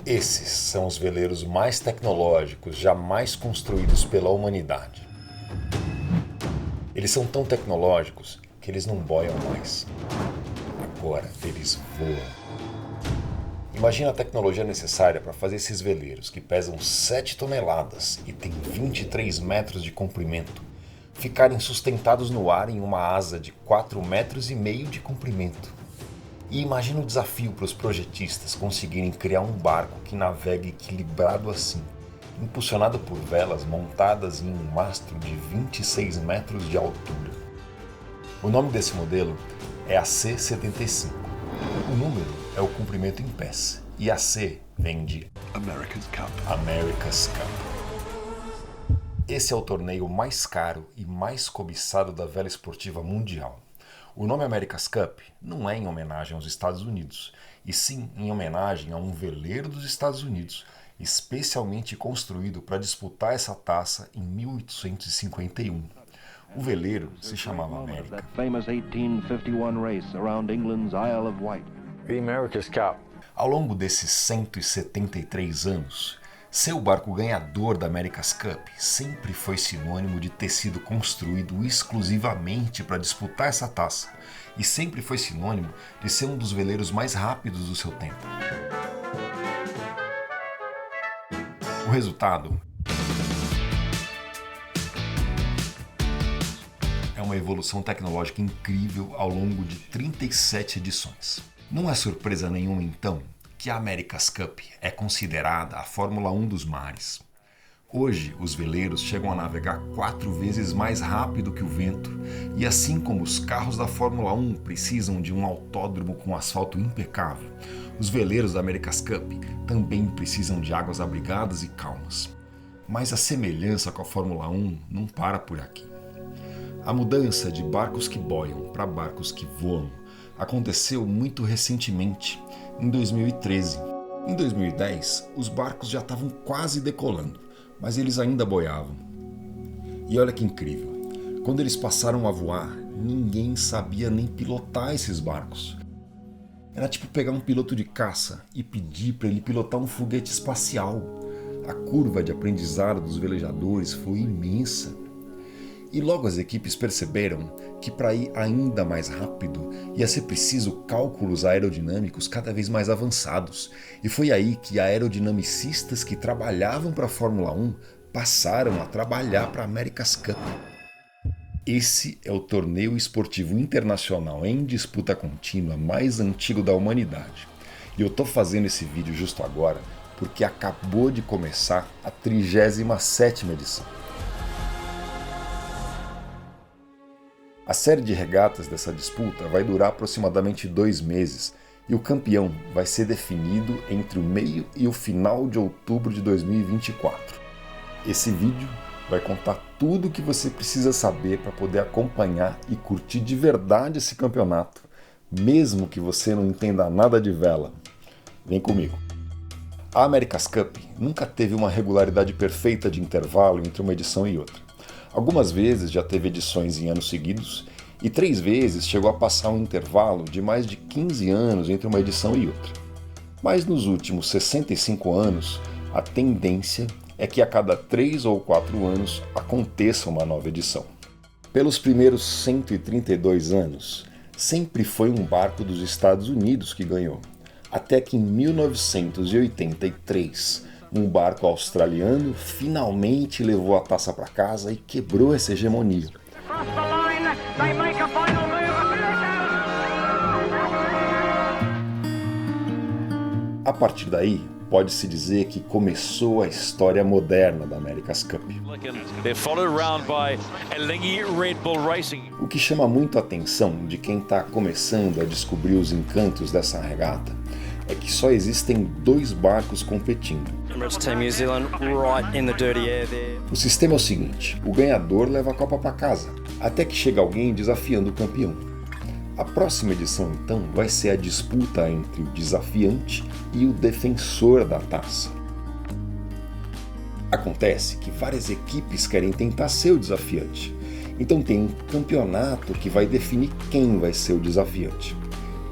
Esses são os veleiros mais tecnológicos jamais construídos pela humanidade. Eles são tão tecnológicos que eles não boiam mais. Agora eles voam. Imagina a tecnologia necessária para fazer esses veleiros que pesam 7 toneladas e têm 23 metros de comprimento, ficarem sustentados no ar em uma asa de 4,5 metros de comprimento. E imagina o desafio para os projetistas conseguirem criar um barco que navegue equilibrado assim, impulsionado por velas montadas em um mastro de 26 metros de altura. O nome desse modelo é a C-75. O número é o comprimento em pés e a C vem de America's Cup. Esse é o torneio mais caro e mais cobiçado da vela esportiva mundial. O nome America's Cup não é em homenagem aos Estados Unidos, e sim em homenagem a um veleiro dos Estados Unidos, especialmente construído para disputar essa taça em 1851. O veleiro se chamava América. The America's Cup. Ao longo desses 173 anos, ser o barco ganhador da America's Cup sempre foi sinônimo de ter sido construído exclusivamente para disputar essa taça, e sempre foi sinônimo de ser um dos veleiros mais rápidos do seu tempo. O resultado é uma evolução tecnológica incrível ao longo de 37 edições. Não é surpresa nenhuma, então, que a America's Cup é considerada a Fórmula 1 dos mares. Hoje, os veleiros chegam a navegar 4 vezes mais rápido que o vento, e assim como os carros da Fórmula 1 precisam de um autódromo com asfalto impecável, os veleiros da America's Cup também precisam de águas abrigadas e calmas. Mas a semelhança com a Fórmula 1 não para por aqui. A mudança de barcos que boiam para barcos que voam aconteceu muito recentemente, em 2013. Em 2010, os barcos já estavam quase decolando, mas eles ainda boiavam. E olha que incrível, quando eles passaram a voar, ninguém sabia nem pilotar esses barcos. Era tipo pegar um piloto de caça e pedir para ele pilotar um foguete espacial. A curva de aprendizado dos velejadores foi imensa. E logo as equipes perceberam que para ir ainda mais rápido ia ser preciso cálculos aerodinâmicos cada vez mais avançados. E foi aí que aerodinamicistas que trabalhavam para a Fórmula 1 passaram a trabalhar para a America's Cup. Esse é o torneio esportivo internacional em disputa contínua mais antigo da humanidade. E eu estou fazendo esse vídeo justo agora porque acabou de começar a 37ª edição. A série de regatas dessa disputa vai durar aproximadamente 2 meses e o campeão vai ser definido entre o meio e o final de outubro de 2024. Esse vídeo vai contar tudo o que você precisa saber para poder acompanhar e curtir de verdade esse campeonato, mesmo que você não entenda nada de vela. Vem comigo! A America's Cup nunca teve uma regularidade perfeita de intervalo entre uma edição e outra. Algumas vezes já teve edições em anos seguidos e 3 vezes chegou a passar um intervalo de mais de 15 anos entre uma edição e outra. Mas nos últimos 65 anos, a tendência é que a cada 3 ou 4 anos aconteça uma nova edição. Pelos primeiros 132 anos, sempre foi um barco dos Estados Unidos que ganhou, até que em 1983, um barco australiano finalmente levou a taça para casa e quebrou essa hegemonia. A partir daí, pode-se dizer que começou a história moderna da America's Cup. O que chama muito a atenção de quem está começando a descobrir os encantos dessa regata é que só existem 2 barcos competindo. O sistema é o seguinte: o ganhador leva a Copa para casa, até que chega alguém desafiando o campeão. A próxima edição, então, vai ser a disputa entre o desafiante e o defensor da taça. Acontece que várias equipes querem tentar ser o desafiante, então tem um campeonato que vai definir quem vai ser o desafiante.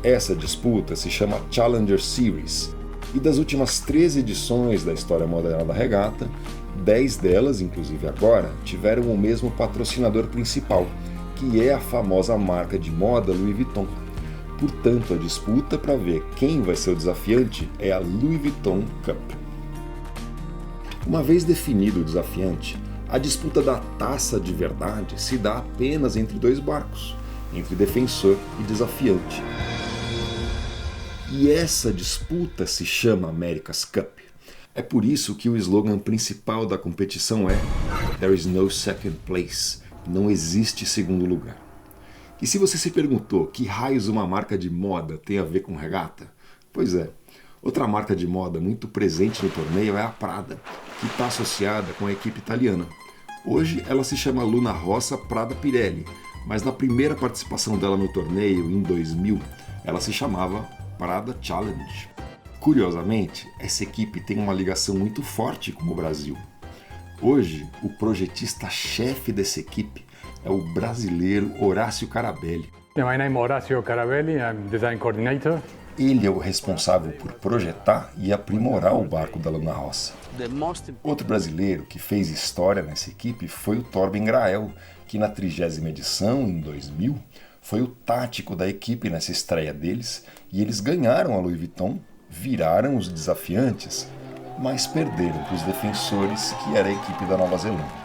Essa disputa se chama Challenger Series E das últimas 13 edições da história moderna da regata, 10 delas, inclusive agora, tiveram o mesmo patrocinador principal, que é a famosa marca de moda Louis Vuitton. Portanto, a disputa para ver quem vai ser o desafiante é a Louis Vuitton Cup. Uma vez definido o desafiante, a disputa da taça de verdade se dá apenas entre dois barcos, entre defensor e desafiante. E essa disputa se chama America's Cup. É por isso que o slogan principal da competição é "There is no second place", não existe segundo lugar. E se você se perguntou que raios uma marca de moda tem a ver com regata? Pois é, outra marca de moda muito presente no torneio é a Prada, que está associada com a equipe italiana. Hoje ela se chama Luna Rossa Prada Pirelli, mas na primeira participação dela no torneio, em 2000, ela se chamava Prada Challenge. Curiosamente, essa equipe tem uma ligação muito forte com o Brasil. Hoje, o projetista-chefe dessa equipe é o brasileiro Horácio Carabelli. My name is Horácio Carabelli, I'm design coordinator. Ele é o responsável por projetar e aprimorar o barco da Luna Rossa. Outro brasileiro que fez história nessa equipe foi o Torben Grael, que na 30ª edição, em 2000, foi o tático da equipe nessa estreia deles, e eles ganharam a Louis Vuitton, viraram os desafiantes, mas perderam para os defensores, que era a equipe da Nova Zelândia.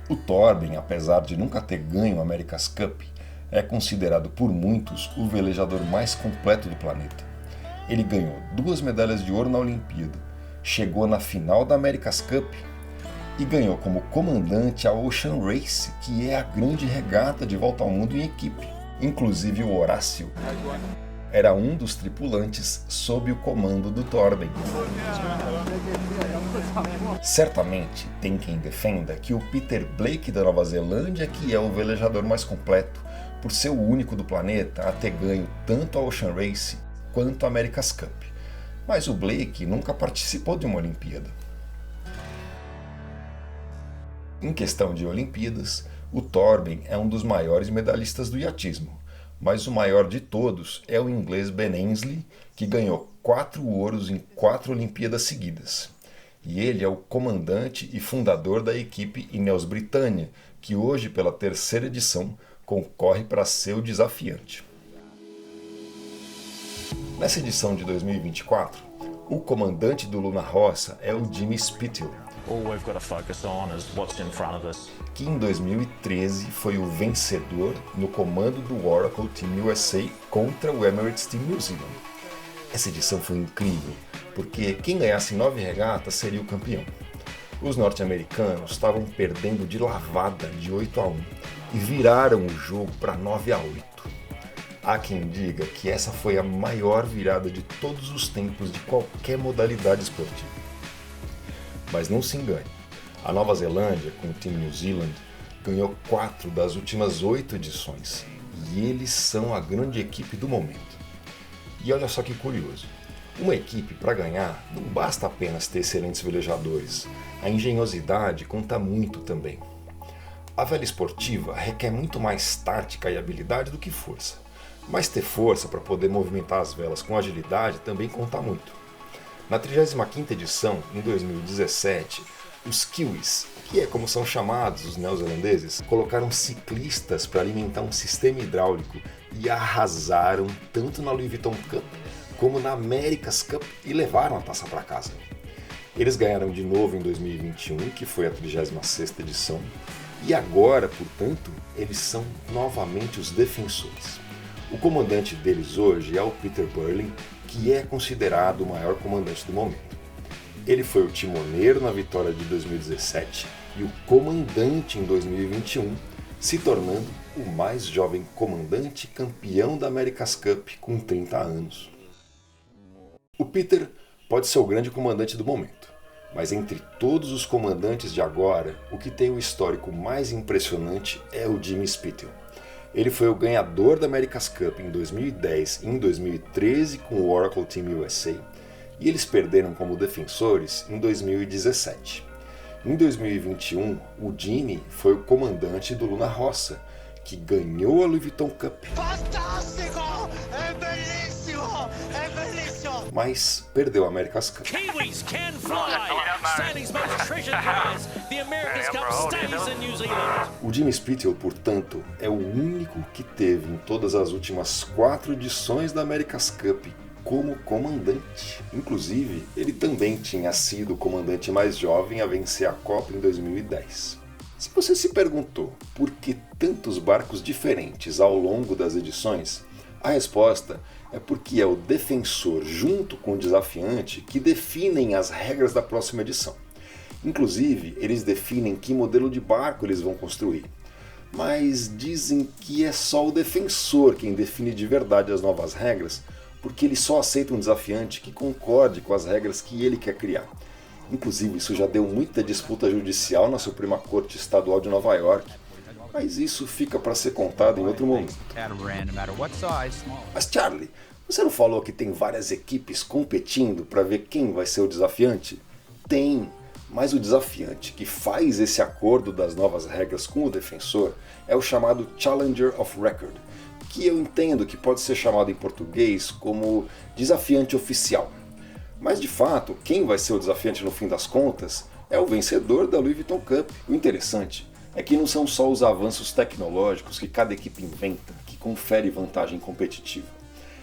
O Torben, apesar de nunca ter ganho a America's Cup, é considerado por muitos o velejador mais completo do planeta. Ele ganhou 2 medalhas de ouro na Olimpíada, chegou na final da America's Cup e ganhou como comandante a Ocean Race, que é a grande regata de volta ao mundo em equipe. Inclusive o Horácio era um dos tripulantes sob o comando do Torben. Certamente tem quem defenda que o Peter Blake da Nova Zelândia que é o velejador mais completo, por ser o único do planeta a ter ganho tanto a Ocean Race quanto a America's Cup. Mas o Blake nunca participou de uma Olimpíada. Em questão de Olimpíadas, o Torben é um dos maiores medalhistas do iatismo, mas o maior de todos é o inglês Ben Ainslie, que ganhou 4 ouros em 4 Olimpíadas seguidas. E ele é o comandante e fundador da equipe Ineos Britânia, que hoje, pela 3ª edição, concorre para ser o desafiante. Nessa edição de 2024, o comandante do Luna Rossa é o Jimmy Spithill, que em 2013 foi o vencedor no comando do Oracle Team USA contra o Emirates Team New Zealand. Essa edição foi incrível, porque quem ganhasse 9 regatas seria o campeão. Os norte-americanos estavam perdendo de lavada de 8-1 e viraram o jogo para 9-8. Há quem diga que essa foi a maior virada de todos os tempos de qualquer modalidade esportiva. Mas não se engane, a Nova Zelândia, com o Team New Zealand, ganhou 4 das últimas 8 edições, e eles são a grande equipe do momento. E olha só que curioso, uma equipe para ganhar não basta apenas ter excelentes velejadores, a engenhosidade conta muito também. A vela esportiva requer muito mais tática e habilidade do que força, mas ter força para poder movimentar as velas com agilidade também conta muito. Na 35ª edição, em 2017, os Kiwis, que é como são chamados os neozelandeses, colocaram ciclistas para alimentar um sistema hidráulico e arrasaram tanto na Louis Vuitton Cup como na America's Cup e levaram a taça para casa. Eles ganharam de novo em 2021, que foi a 36ª edição, e agora, portanto, eles são novamente os defensores. O comandante deles hoje é o Peter Burling, que é considerado o maior comandante do momento. Ele foi o timoneiro na vitória de 2017 e o comandante em 2021, se tornando o mais jovem comandante campeão da America's Cup com 30 anos. O Peter pode ser o grande comandante do momento, mas entre todos os comandantes de agora, o que tem o histórico mais impressionante é o Jimmy Spithill. Ele foi o ganhador da America's Cup em 2010 e em 2013 com o Oracle Team USA, e eles perderam como defensores em 2017. Em 2021, o Jimmy foi o comandante do Luna Rossa, que ganhou a Louis Vuitton Cup. Fantástico! É belíssimo! mas perdeu a America's Cup. Kiwis can fly! Stanley's most treasured prize, the America's Cup stays in New Zealand. O Jimmy Spithill, portanto, é o único que teve em todas as últimas 4 edições da America's Cup como comandante. Inclusive, ele também tinha sido o comandante mais jovem a vencer a Copa em 2010. Se você se perguntou por que tantos barcos diferentes ao longo das edições, a resposta é porque é o defensor junto com o desafiante que definem as regras da próxima edição. Inclusive, eles definem que modelo de barco eles vão construir. Mas dizem que é só o defensor quem define de verdade as novas regras, porque ele só aceita um desafiante que concorde com as regras que ele quer criar. Inclusive, isso já deu muita disputa judicial na Suprema Corte Estadual de Nova York, mas isso fica para ser contado em outro momento. Mas Charlie, você não falou que tem várias equipes competindo para ver quem vai ser o desafiante? Tem, mas o desafiante que faz esse acordo das novas regras com o defensor é o chamado Challenger of Record, que eu entendo que pode ser chamado em português como desafiante oficial. Mas de fato, quem vai ser o desafiante no fim das contas é o vencedor da Louis Vuitton Cup. O interessante é que não são só os avanços tecnológicos que cada equipe inventa que confere vantagem competitiva.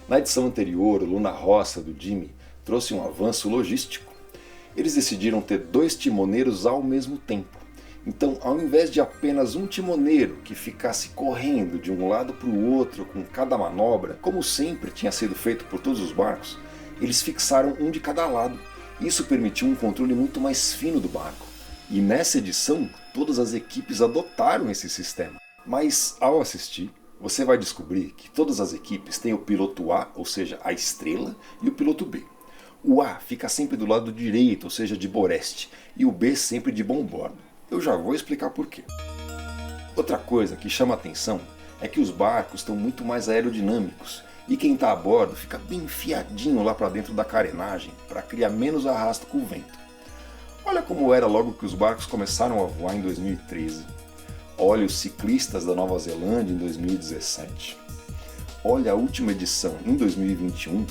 Na edição anterior, o Luna Rossa do Jimmy trouxe um avanço logístico. Eles decidiram ter 2 timoneiros ao mesmo tempo. Então, ao invés de apenas um timoneiro que ficasse correndo de um lado para o outro com cada manobra, como sempre tinha sido feito por todos os barcos, eles fixaram um de cada lado. Isso permitiu um controle muito mais fino do barco. E nessa edição, todas as equipes adotaram esse sistema. Mas ao assistir, você vai descobrir que todas as equipes têm o piloto A, ou seja, a estrela, e o piloto B. O A fica sempre do lado direito, ou seja, de boreste, e o B sempre de bombordo. Eu já vou explicar por quê. Outra coisa que chama a atenção é que os barcos estão muito mais aerodinâmicos, e quem está a bordo fica bem enfiadinho lá para dentro da carenagem para criar menos arrasto com o vento. Olha como era logo que os barcos começaram a voar em 2013. Olha os ciclistas da Nova Zelândia em 2017. Olha a última edição em 2021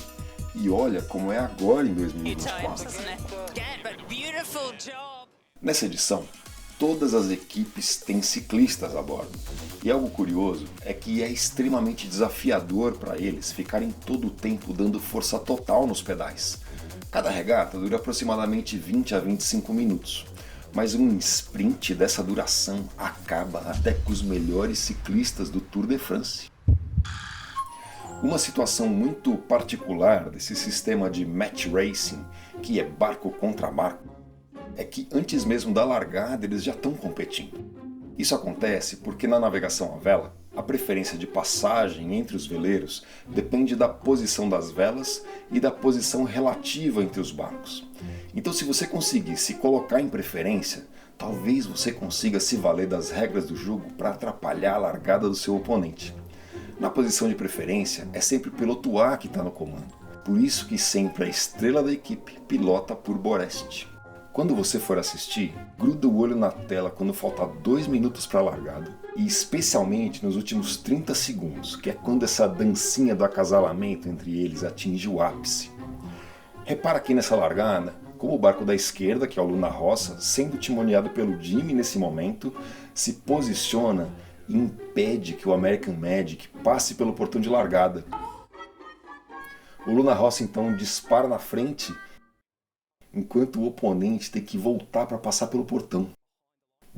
e olha como é agora em 2024. Nessa edição, todas as equipes têm ciclistas a bordo. E algo curioso é que é extremamente desafiador para eles ficarem todo o tempo dando força total nos pedais. Cada regata dura aproximadamente 20 a 25 minutos, mas um sprint dessa duração acaba até com os melhores ciclistas do Tour de France. Uma situação muito particular desse sistema de match racing, que é barco contra barco, é que antes mesmo da largada eles já estão competindo. Isso acontece porque na navegação à vela, a preferência de passagem entre os veleiros depende da posição das velas e da posição relativa entre os barcos. Então, se você conseguir se colocar em preferência, talvez você consiga se valer das regras do jogo para atrapalhar a largada do seu oponente. Na posição de preferência, é sempre o piloto A que está no comando. Por isso que sempre a estrela da equipe pilota por boreste. Quando você for assistir, gruda o olho na tela quando faltar 2 minutos para a largada, e especialmente nos últimos 30 segundos, que é quando essa dancinha do acasalamento entre eles atinge o ápice. Repara aqui nessa largada, como o barco da esquerda, que é o Luna Rossa, sendo timoneado pelo Jimmy nesse momento, se posiciona e impede que o American Magic passe pelo portão de largada. O Luna Rossa então dispara na frente, enquanto o oponente tem que voltar para passar pelo portão.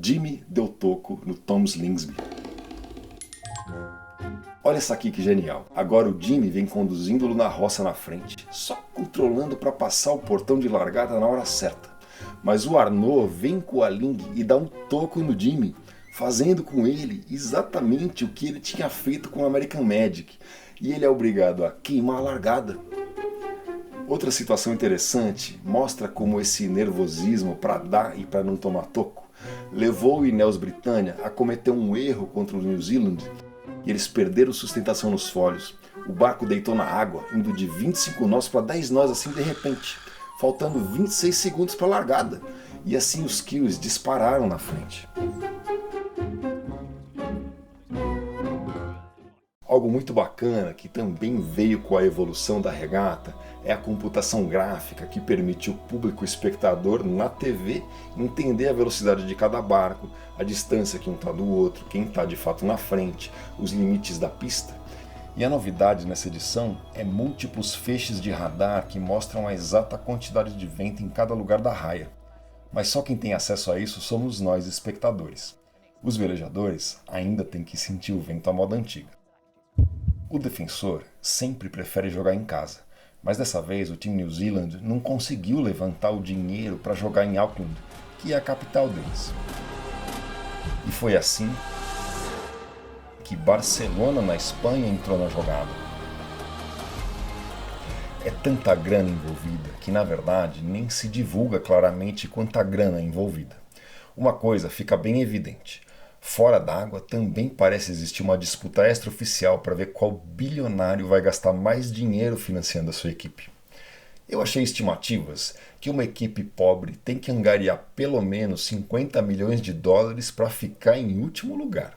Jimmy deu toco no Tom Slingsby. Olha essa aqui que genial. Agora o Jimmy vem conduzindo o Luna Rossa na frente, só controlando para passar o portão de largada na hora certa. Mas o Arnaud vem com a Ling e dá um toco no Jimmy, fazendo com ele exatamente o que ele tinha feito com o American Magic. E ele é obrigado a queimar a largada. Outra situação interessante mostra como esse nervosismo para dar e para não tomar toco levou o Ineos Britannia a cometer um erro contra o New Zealand e eles perderam sustentação nos folhos. O barco deitou na água, indo de 25 nós para 10 nós assim de repente, faltando 26 segundos para a largada, e assim os Kiwis dispararam na frente. Algo muito bacana que também veio com a evolução da regata é a computação gráfica que permite o público espectador na TV entender a velocidade de cada barco, a distância que um está do outro, quem está de fato na frente, os limites da pista. E a novidade nessa edição é múltiplos feixes de radar que mostram a exata quantidade de vento em cada lugar da raia. Mas só quem tem acesso a isso somos nós, espectadores. Os velejadores ainda têm que sentir o vento à moda antiga. O defensor sempre prefere jogar em casa, mas dessa vez o time New Zealand não conseguiu levantar o dinheiro para jogar em Auckland, que é a capital deles. E foi assim que Barcelona, na Espanha, entrou na jogada. É tanta grana envolvida que, na verdade, nem se divulga claramente quanta grana é envolvida. Uma coisa fica bem evidente. Fora d'água também parece existir uma disputa extraoficial para ver qual bilionário vai gastar mais dinheiro financiando a sua equipe. Eu achei estimativas que uma equipe pobre tem que angariar pelo menos 50 milhões de dólares para ficar em último lugar.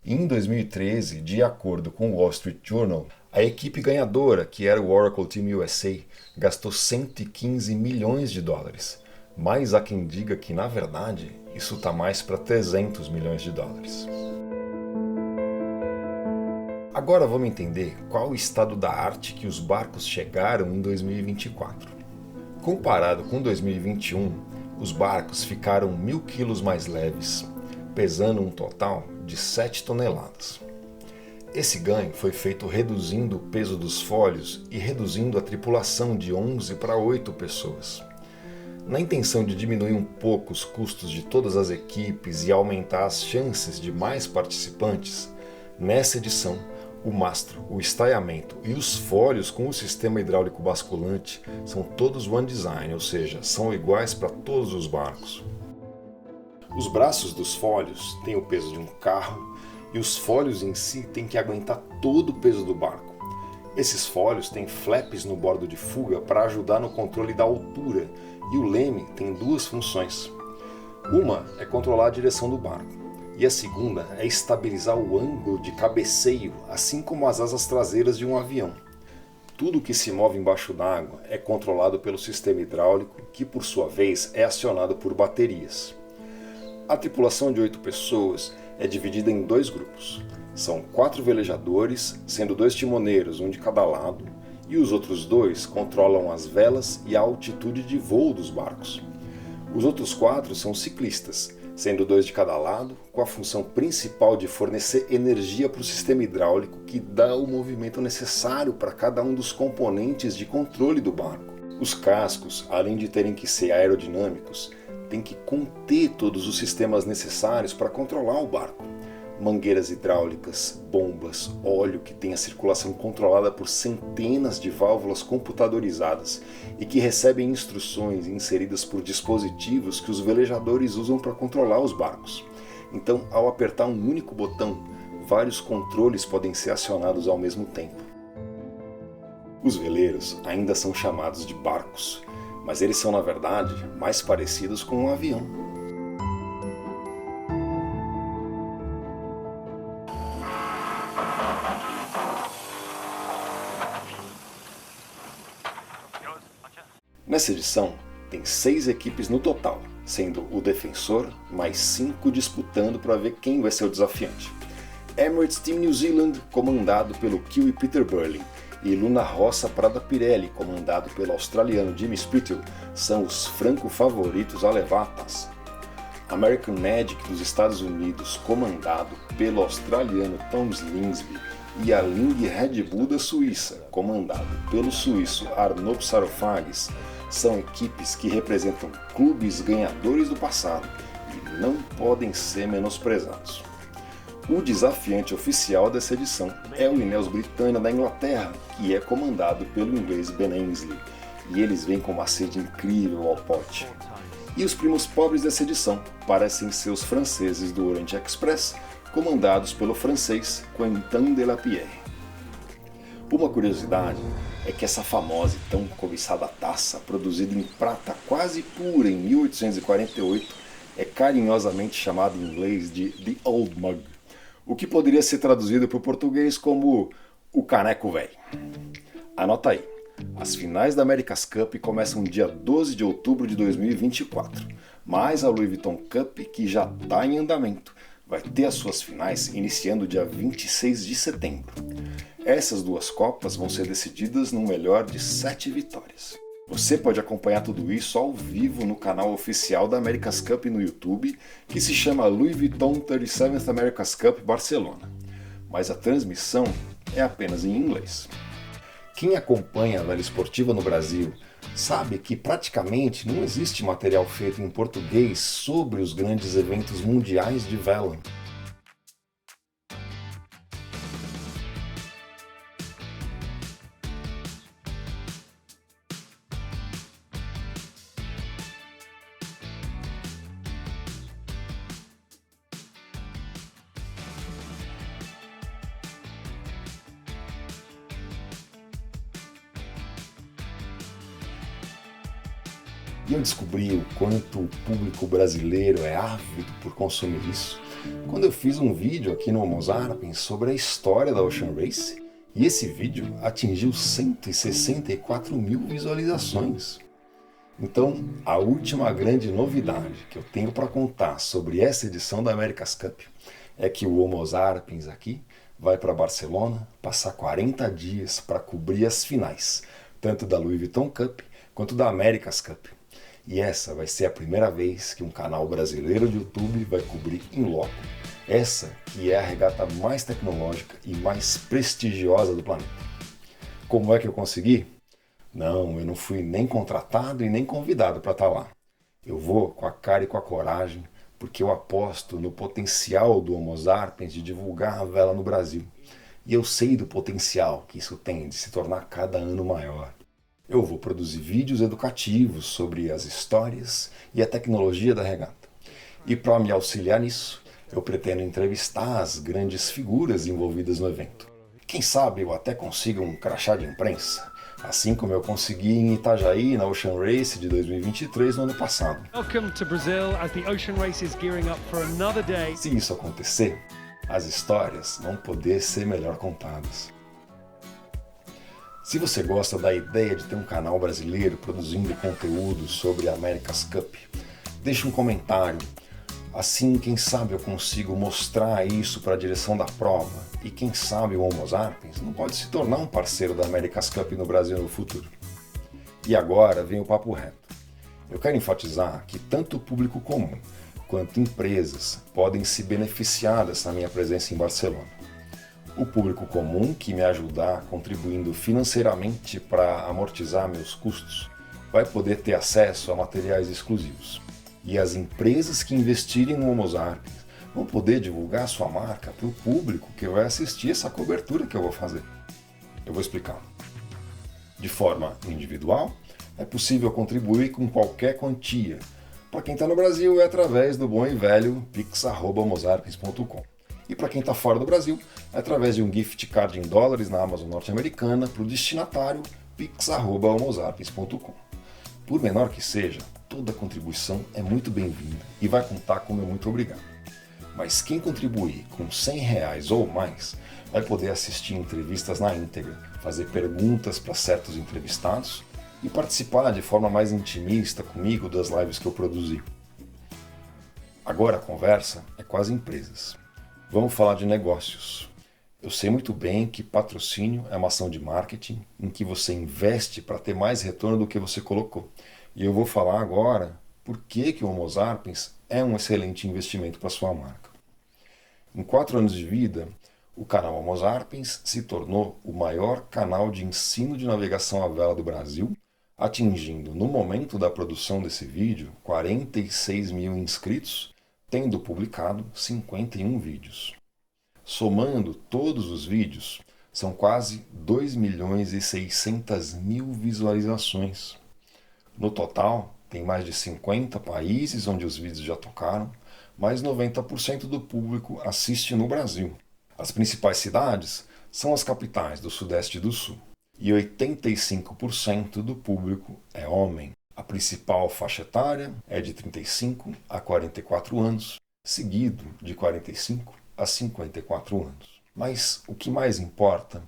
E em 2013, de acordo com o Wall Street Journal, a equipe ganhadora, que era o Oracle Team USA, gastou 115 milhões de dólares. Mas há quem diga que, na verdade, isso está mais para 300 milhões de dólares. Agora vamos entender qual o estado da arte que os barcos chegaram em 2024. Comparado com 2021, os barcos ficaram 1.000 quilos mais leves, pesando um total de 7 toneladas. Esse ganho foi feito reduzindo o peso dos folhos e reduzindo a tripulação de 11 para 8 pessoas. Na intenção de diminuir um pouco os custos de todas as equipes e aumentar as chances de mais participantes, nessa edição, o mastro, o estaiamento e os folhos com o sistema hidráulico basculante são todos one design, ou seja, são iguais para todos os barcos. Os braços dos folhos têm o peso de um carro e os folhos em si têm que aguentar todo o peso do barco. Esses folhos têm flaps no bordo de fuga para ajudar no controle da altura e o leme tem duas funções. Uma é controlar a direção do barco e a segunda é estabilizar o ângulo de cabeceio, assim como as asas traseiras de um avião. Tudo que se move embaixo d'água é controlado pelo sistema hidráulico, que por sua vez é acionado por baterias. A tripulação de 8 pessoas é dividida em 2 grupos. São 4 velejadores, sendo 2 timoneiros, um de cada lado, e os outros 2 controlam as velas e a altitude de voo dos barcos. Os outros 4 são ciclistas, sendo 2 de cada lado, com a função principal de fornecer energia para o sistema hidráulico que dá o movimento necessário para cada um dos componentes de controle do barco. Os cascos, além de terem que ser aerodinâmicos, têm que conter todos os sistemas necessários para controlar o barco. Mangueiras hidráulicas, bombas, óleo que tem a circulação controlada por centenas de válvulas computadorizadas e que recebem instruções inseridas por dispositivos que os velejadores usam para controlar os barcos. Então, ao apertar um único botão, vários controles podem ser acionados ao mesmo tempo. Os veleiros ainda são chamados de barcos, mas eles são, na verdade, mais parecidos com um avião. Nessa edição, tem 6 equipes no total, sendo o defensor mais 5 disputando para ver quem vai ser o desafiante. Emirates Team New Zealand, comandado pelo Kiwi Peter Burling, e Luna Rossa Prada Pirelli, comandado pelo australiano Jimmy Spithill, são os franco-favoritos a levar a taça. American Magic dos Estados Unidos, comandado pelo australiano Tom Slingsby, e a Ling Red Bull da Suíça, comandado pelo suíço Arnaud Psarofages, são equipes que representam clubes ganhadores do passado e não podem ser menosprezados. O desafiante oficial dessa edição é o Ineos Britânia da Inglaterra, que é comandado pelo inglês Ben Ainslie, e eles vêm com uma sede incrível ao pote. E os primos pobres dessa edição parecem ser os franceses do Orient Express, comandados pelo francês Quentin Delapierre. Uma curiosidade é que essa famosa e tão cobiçada taça, produzida em prata quase pura em 1848, é carinhosamente chamada em inglês de The Old Mug. o que poderia ser traduzido para o português como o caneco velho. Anota aí, as finais da America's Cup começam dia 12 de outubro de 2024, mas a Louis Vuitton Cup, que já está em andamento, vai ter as suas finais iniciando dia 26 de setembro. Essas duas Copas vão ser decididas no melhor de 7 vitórias. Você pode acompanhar tudo isso ao vivo no canal oficial da America's Cup no YouTube, que se chama Louis Vuitton 37th America's Cup Barcelona. Mas a transmissão é apenas em inglês. Quem acompanha a vela esportiva no Brasil sabe que praticamente não existe material feito em português sobre os grandes eventos mundiais de vela. E eu descobri o quanto o público brasileiro é ávido por consumir isso quando eu fiz um vídeo aqui no Homo Sapiens sobre a história da Ocean Race, e esse vídeo atingiu 164 mil visualizações. Então, a última grande novidade que eu tenho para contar sobre essa edição da America's Cup é que o Homo Sapiens aqui vai para Barcelona passar 40 dias para cobrir as finais, tanto da Louis Vuitton Cup quanto da America's Cup. E essa vai ser a primeira vez que um canal brasileiro de YouTube vai cobrir in loco. Essa que é a regata mais tecnológica e mais prestigiosa do planeta. Como é que eu consegui? Não, eu não fui nem contratado e nem convidado para estar lá. Eu vou com a cara e com a coragem, porque eu aposto no potencial do Homo Sapiens de divulgar a vela no Brasil. E eu sei do potencial que isso tem de se tornar cada ano maior. Eu vou produzir vídeos educativos sobre as histórias e a tecnologia da regata. E para me auxiliar nisso, eu pretendo entrevistar as grandes figuras envolvidas no evento. Quem sabe eu até consiga um crachá de imprensa, assim como eu consegui em Itajaí na Ocean Race de 2023 no ano passado. Welcome to Brazil as the Ocean Race is gearing up for another day. Se isso acontecer, as histórias vão poder ser melhor contadas. Se você gosta da ideia de ter um canal brasileiro produzindo conteúdo sobre a America's Cup, deixe um comentário. Assim, quem sabe eu consigo mostrar isso para a direção da prova e quem sabe o Homo Sapiens não pode se tornar um parceiro da America's Cup no Brasil no futuro. E agora vem o papo reto. Eu quero enfatizar que tanto o público comum quanto empresas podem se beneficiar dessa minha presença em Barcelona. O público comum que me ajudar contribuindo financeiramente para amortizar meus custos vai poder ter acesso a materiais exclusivos. E as empresas que investirem no Homo Sapiens vão poder divulgar sua marca para o público que vai assistir essa cobertura que eu vou fazer. Eu vou explicar. De forma individual, é possível contribuir com qualquer quantia. Para quem está no Brasil é através do bom e velho pix@homosapiens.com. E para quem está fora do Brasil, é através de um gift card em dólares na Amazon norte-americana para o destinatário pix@homosapiens.com. Por menor que seja, toda contribuição é muito bem-vinda e vai contar com meu muito obrigado. Mas quem contribuir com R$100 ou mais vai poder assistir entrevistas na íntegra, fazer perguntas para certos entrevistados e participar de forma mais intimista comigo das lives que eu produzi. Agora a conversa é com as empresas. Vamos falar de negócios. Eu sei muito bem que patrocínio é uma ação de marketing em que você investe para ter mais retorno do que você colocou. E eu vou falar agora por que o Homo Sapiens é um excelente investimento para sua marca. Em 4 anos de vida, o canal Homo Sapiens se tornou o maior canal de ensino de navegação à vela do Brasil, atingindo, no momento da produção desse vídeo, 46 mil inscritos, tendo publicado 51 vídeos. Somando todos os vídeos, são quase 2.600.000 visualizações. No total, tem mais de 50 países onde os vídeos já tocaram, mais 90% do público assiste no Brasil. As principais cidades são as capitais do Sudeste e do Sul, e 85% do público é homem. A principal faixa etária é de 35 a 44 anos, seguido de 45 há 54 anos. Mas o que mais importa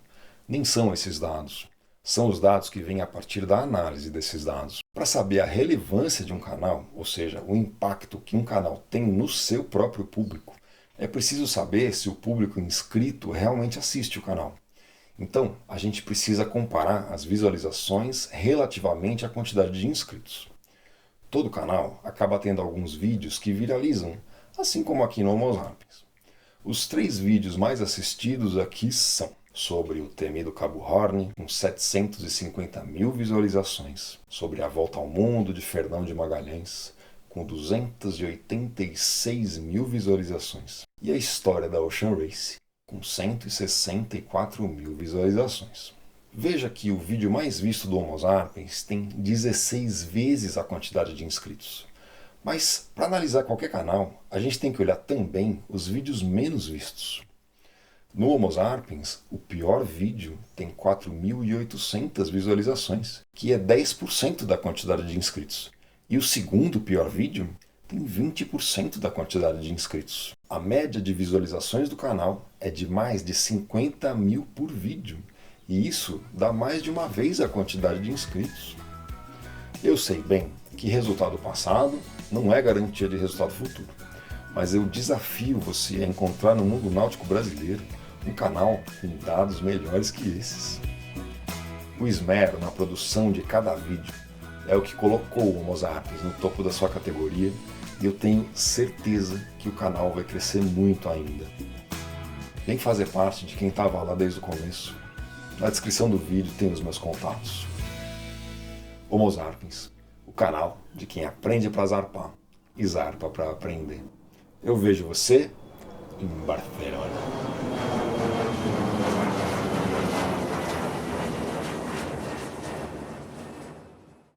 nem são esses dados. São os dados que vêm a partir da análise desses dados. Para saber a relevância de um canal, ou seja, o impacto que um canal tem no seu próprio público, é preciso saber se o público inscrito realmente assiste o canal. Então, a gente precisa comparar as visualizações relativamente à quantidade de inscritos. Todo canal acaba tendo alguns vídeos que viralizam, assim como aqui no Homo Sapiens. Os 3 vídeos mais assistidos aqui são sobre o temido Cabo Horn, com 750 mil visualizações, sobre a volta ao mundo de Fernão de Magalhães, com 286 mil visualizações, e a história da Ocean Race, com 164 mil visualizações. Veja que o vídeo mais visto do Homo Sapiens tem 16 vezes a quantidade de inscritos. Mas, para analisar qualquer canal, a gente tem que olhar também os vídeos menos vistos. No Homo Sapiens, o pior vídeo tem 4.800 visualizações, que é 10% da quantidade de inscritos. E o segundo pior vídeo tem 20% da quantidade de inscritos. A média de visualizações do canal é de mais de 50 mil por vídeo, e isso dá mais de uma vez a quantidade de inscritos. Eu sei bem que resultado passado não é garantia de resultado futuro, mas eu desafio você a encontrar no mundo náutico brasileiro um canal com dados melhores que esses. O esmero na produção de cada vídeo é o que colocou o Homo Sapiens no topo da sua categoria, e eu tenho certeza que o canal vai crescer muito ainda. Vem fazer parte de quem estava lá desde o começo. Na descrição do vídeo tem os meus contatos. Homo Sapiens, o canal de quem aprende para zarpar e zarpa para aprender. Eu vejo você em Barcelona.